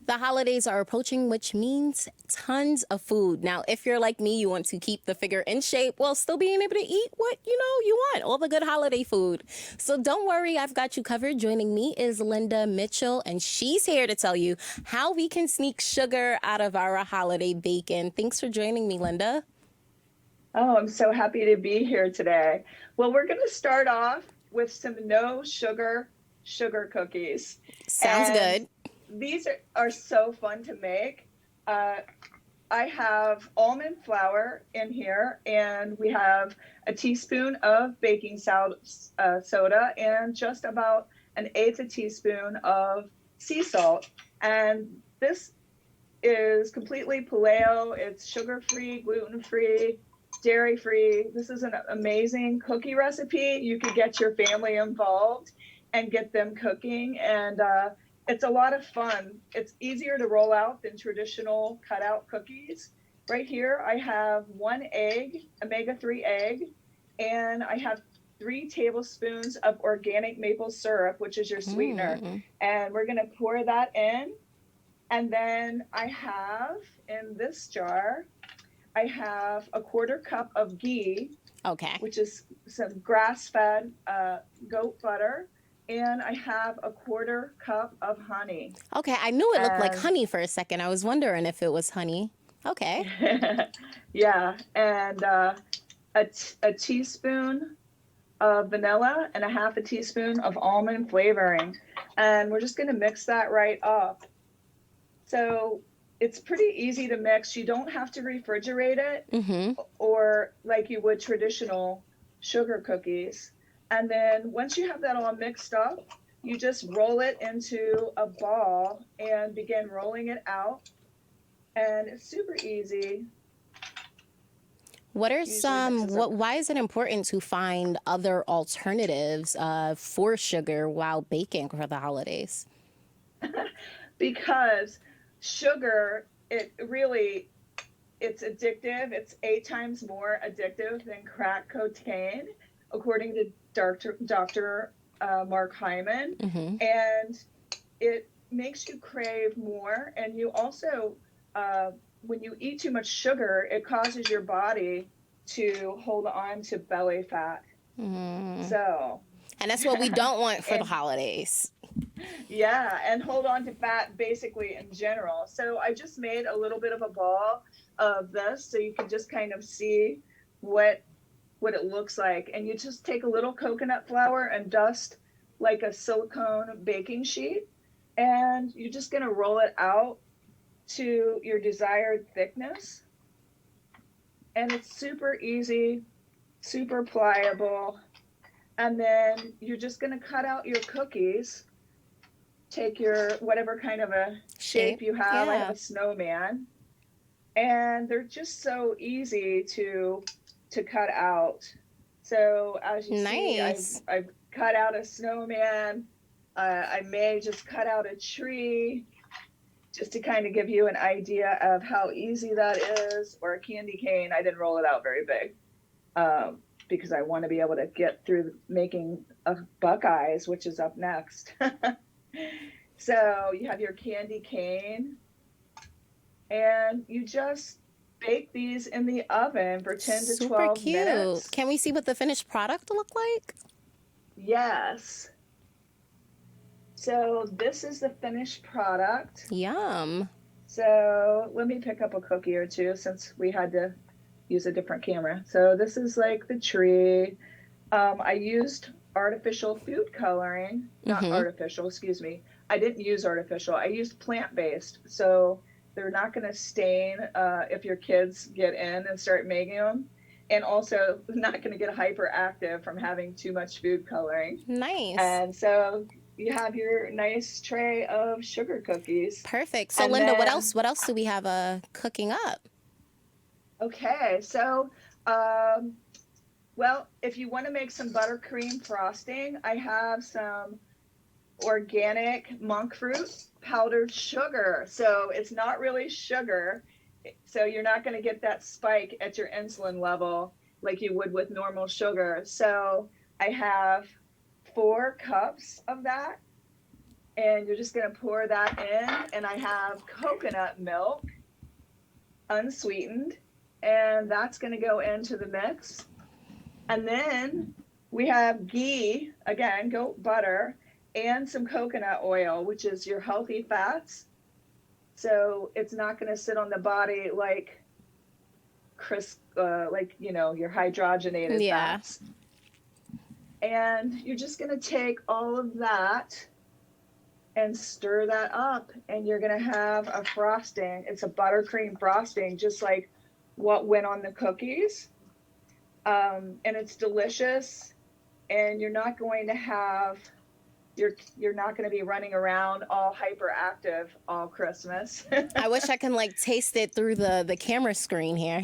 The holidays are approaching, which means tons of food. Now, if you're like me, you want to keep the figure in shape while still being able to eat what you want, all the good holiday food. So don't worry, I've got you covered. Joining me is Linda Mitchell, and she's here to tell you how we can sneak sugar out of our holiday bacon. Thanks for joining me, Linda. Oh, I'm so happy to be here today. Well, we're going to start off with some no sugar cookies. Sounds And good. these are so fun to make. Uh, I have almond flour in here, and we have a teaspoon of soda and just about an eighth a teaspoon of sea salt. And this is completely paleo. It's sugar-free, gluten-free, dairy-free. This is an amazing cookie recipe. You could get your family involved and get them cooking. And it's a lot of fun. It's easier to roll out than traditional cutout cookies. Right here, I have one egg, omega-3 egg, and I have 3 tablespoons of organic maple syrup, which is your sweetener. Mm. And we're going to pour that in. And then I have in this jar, I have a quarter cup of ghee, Okay. which is some grass-fed goat butter. And I have a quarter cup of honey. Okay, I knew it looked like And honey for a second. I was wondering if it was honey. Okay. yeah, and a teaspoon of vanilla and a half a teaspoon of almond flavoring. And we're just going to mix that right up. So it's pretty easy to mix. You don't have to refrigerate it Mm-hmm. or like you would traditional sugar cookies. And then once you have that all mixed up, you just roll it into a ball and begin rolling it out. And it's super easy. What are Usually mixes up why is it important to find other alternatives for sugar while baking for the holidays? because sugar, it's addictive. It's 8 times more addictive than crack cocaine, according to Dr. Mark Hyman. Mm-hmm. And it makes you crave more. And you also, when you eat too much sugar, it causes your body to hold on to belly fat. Mm. So, And that's what we don't want for the and holidays. yeah, and hold on to fat basically in general. So I just made a little bit of a ball of this so you can just kind of see what it looks like. And you just take a little coconut flour and dust like a silicone baking sheet, and you're just going to roll it out to your desired thickness. And it's super easy, super pliable. And then you're just going to cut out your cookies. Take your whatever kind of a Shape. shape you have. I have Yeah. a snowman, and they're just so easy to cut out. So as you see, Nice. I've cut out a snowman. I may just cut out a tree just to kind of give you an idea of how easy that is, or a candy cane. I didn't roll it out very big because I want to be able to get through making Buckeyes, which is up next. So you have your candy cane, and you just bake these in the oven for 10 to Super 12 cute. minutes. Can we see what the finished product look like? Yes. So this is the finished product. Yum. So let me pick up a cookie or two since we had to use a different camera. So this is like the tree. I used artificial food coloring, not Mm-hmm. artificial, excuse me. I didn't use artificial. I used plant-based. So they're not going to stain if your kids get in and start making them. And also not going to get hyperactive from having too much food coloring. Nice. And so you have your nice tray of sugar cookies. Perfect. So And Linda, what then, else? What else do we have cooking up? okay, so um, well, if you want to make some buttercream frosting, I have some organic monk fruit powdered sugar. So it's not really sugar. So you're not going to get that spike at your insulin level like you would with normal sugar. So I have 4 cups of that. And you're just going to pour that in. And I have coconut milk, unsweetened, and that's going to go into the mix. And then we have ghee, again, goat butter, and some coconut oil, which is your healthy fats. So it's not going to sit on the body like like, your hydrogenated Yeah. fats. And you're just going to take all of that and stir that up, and you're going to have a frosting. It's a buttercream frosting, just like what went on the cookies. And it's delicious, and you're not going to have you're not going to be running around all hyperactive all Christmas. I wish I can like taste it through the camera screen here.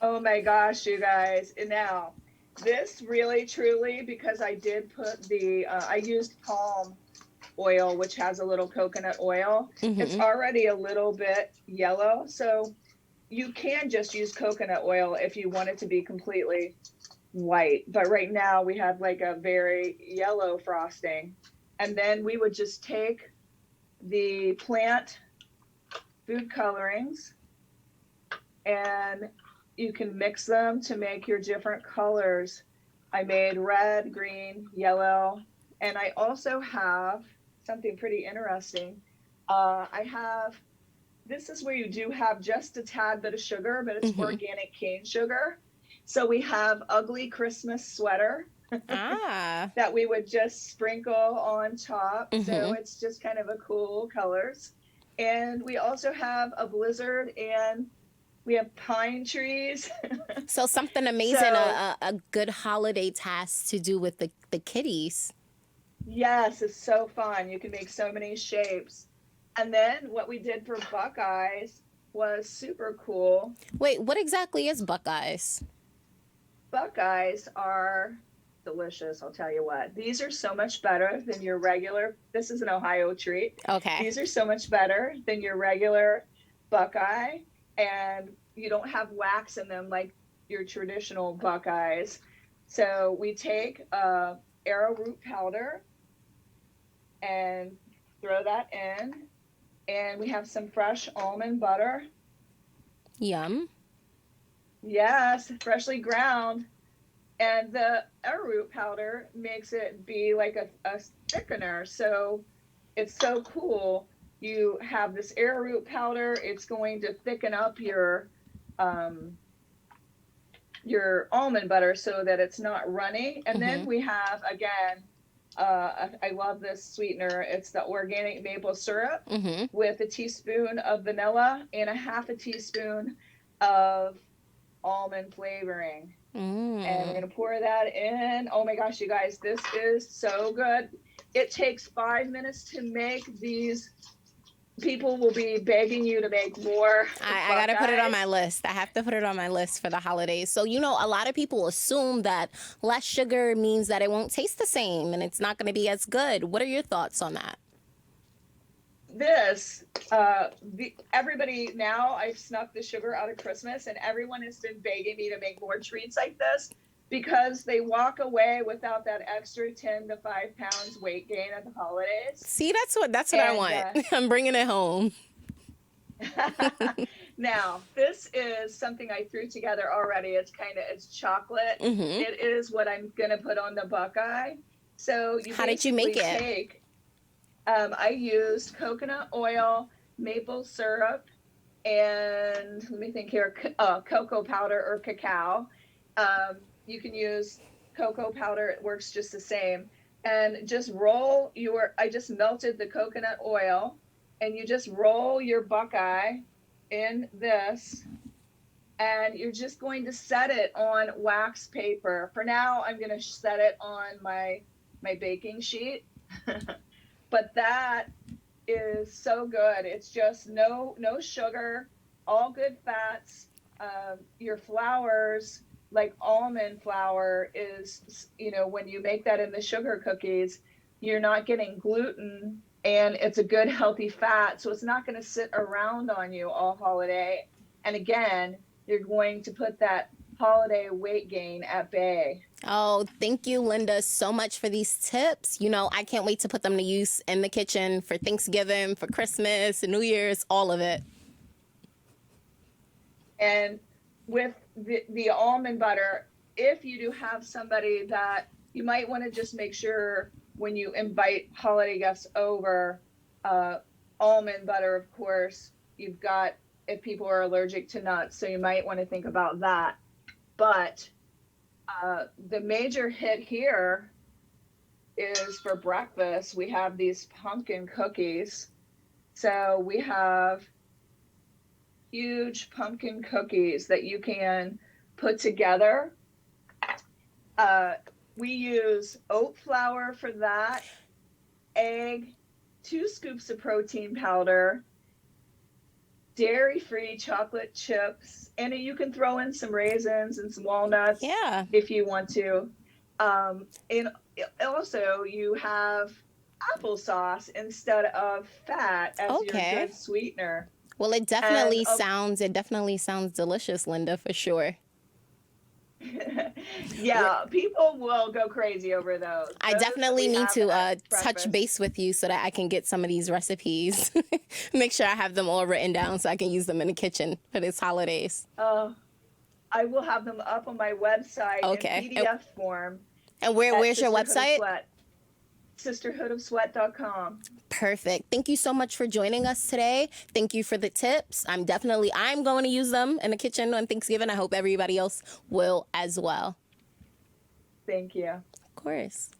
Oh my gosh, you guys. And now, this really truly, because I did put I used palm oil, which has a little coconut oil. It's already a little bit yellow. So you can just use coconut oil if you want it to be completely white. But right now we have like a very yellow frosting. And then we would just take the plant food colorings, and you can mix them to make your different colors. I made red, green, yellow, and I also have something pretty interesting. This is where you do have just a tad bit of sugar, but it's organic cane sugar. So we have ugly Christmas sweater that we would just sprinkle on top. So it's just kind of a cool colors. And we also have a blizzard, and we have pine trees. So something amazing, a good holiday task to do with the kitties. Yes, it's so fun. You can make so many shapes. And then what we did for Buckeyes was super cool. Wait, what exactly is Buckeyes? Buckeyes are delicious, I'll tell you what. These are so much better than your regular, this is an Ohio treat. Okay. These are so much better than your regular Buckeye, and you don't have wax in them like your traditional Buckeyes. So we take arrowroot powder and throw that in, and we have some fresh almond butter. Yum. Yes, freshly ground. And the arrowroot powder makes it be like a thickener. So it's so cool. You have this arrowroot powder. It's going to thicken up your almond butter so that it's not runny. And then we have, again, I love this sweetener. It's the organic maple syrup with a teaspoon of vanilla and a half a teaspoon of almond flavoring. And we're going to pour that in. Oh my gosh, you guys, this is so good. It takes 5 minutes to make these. People will be begging you to make more. I got to put it on my list. I have to put it on my list for the holidays. So, a lot of people assume that less sugar means that it won't taste the same and it's not going to be as good. What are your thoughts on that? Everybody now, I've snuck the sugar out of Christmas, and everyone has been begging me to make more treats like this because they walk away without that extra 10 to 5 pounds weight gain at the holidays. See, that's what I want. I'm bringing it home. Now, this is something I threw together already. It's chocolate. It is what I'm going to put on the Buckeye. So how did you make it? I used coconut oil, maple syrup, and let me think here, cocoa powder or cacao. You can use cocoa powder. It works just the same. And just I just melted the coconut oil, and you just roll your Buckeye in this, and you're just going to set it on wax paper. For now, I'm going to set it on my baking sheet. But that is so good. It's just no sugar, all good fats. Your flours, like almond flour, is, when you make that in the sugar cookies, you're not getting gluten, and it's a good healthy fat. So it's not going to sit around on you all holiday. And again, you're going to put that holiday weight gain at bay. Oh, thank you, Linda, so much for these tips. You know, I can't wait to put them to use in the kitchen for Thanksgiving, for Christmas, New Year's, all of it. And with the almond butter, if you do have somebody that you might want to just make sure when you invite holiday guests over, almond butter, of course, you've got, if people are allergic to nuts, so you might want to think about that. But the major hit here is for breakfast. We have these pumpkin cookies. So we have huge pumpkin cookies that you can put together. We use oat flour for that, egg, 2 scoops of protein powder, dairy-free chocolate chips, and you can throw in some raisins and some walnuts if you want to. And also you have applesauce instead of fat as your good sweetener. Well, it definitely sounds delicious, Linda, for sure. Yeah, people will go crazy over those. I definitely need to touch base with you so that I can get some of these recipes. Make sure I have them all written down so I can use them in the kitchen for this holidays. I will have them up on my website in PDF form. And where's your website? sisterhoodofsweat.com. Perfect. Thank you so much for joining us today. Thank you for the tips. I'm going to use them in the kitchen on Thanksgiving. I hope everybody else will as well. Thank you. Of course.